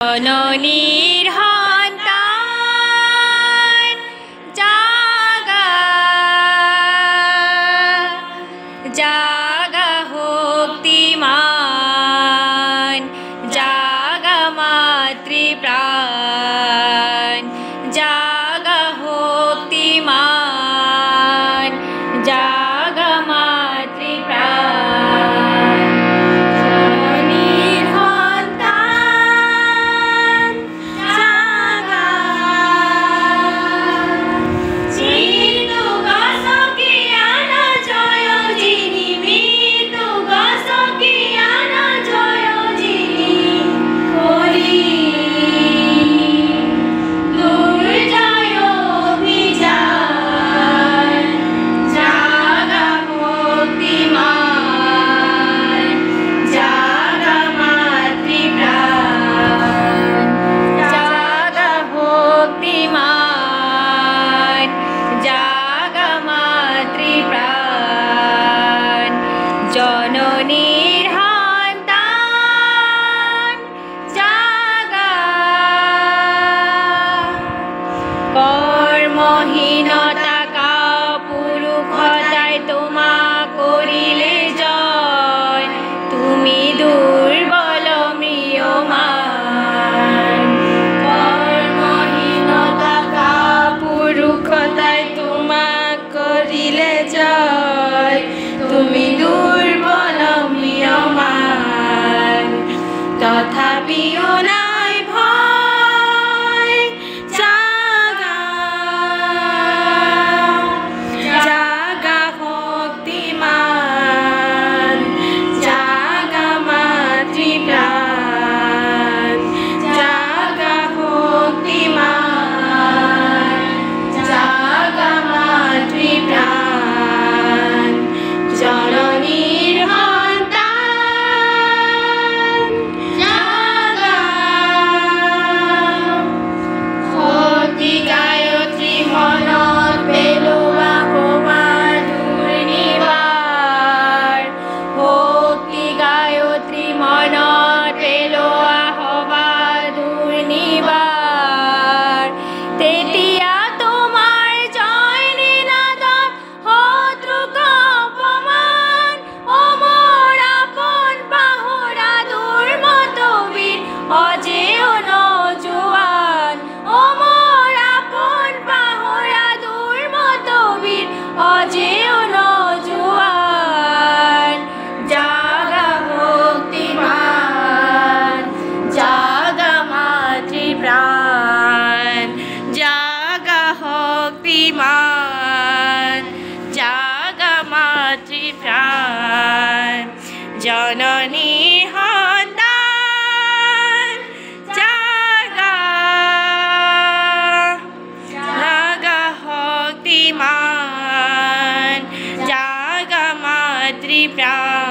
জননীর সন্তান জাগা জাগা শক্তিমান জাগা মাতৃপ্রাণ জাগা শক্তিমান জাগা মাতৃপ্রাণ জননীর সন্তান জাগা কর্মহীনতা কাপুরুষতাই তোমাক করিলে জয় তুমি দুর্বল ম্রিয়মান কর্মহীনতা কাপুরুষতাই তোমাক করিলে জয় তুমি তথাপিও নাই ভয় জাগা জাগা শক্তিমান জাগা মাতৃপ্রাণ জাগা শক্তিমান জাগা মাতৃপ্রাণ জননীর জাগা শক্তিমান জাগা মাতৃপ্রাণ জননীর সন্তান জাগা জাগা শক্তিমান জাগা মাতৃপ্রাণ।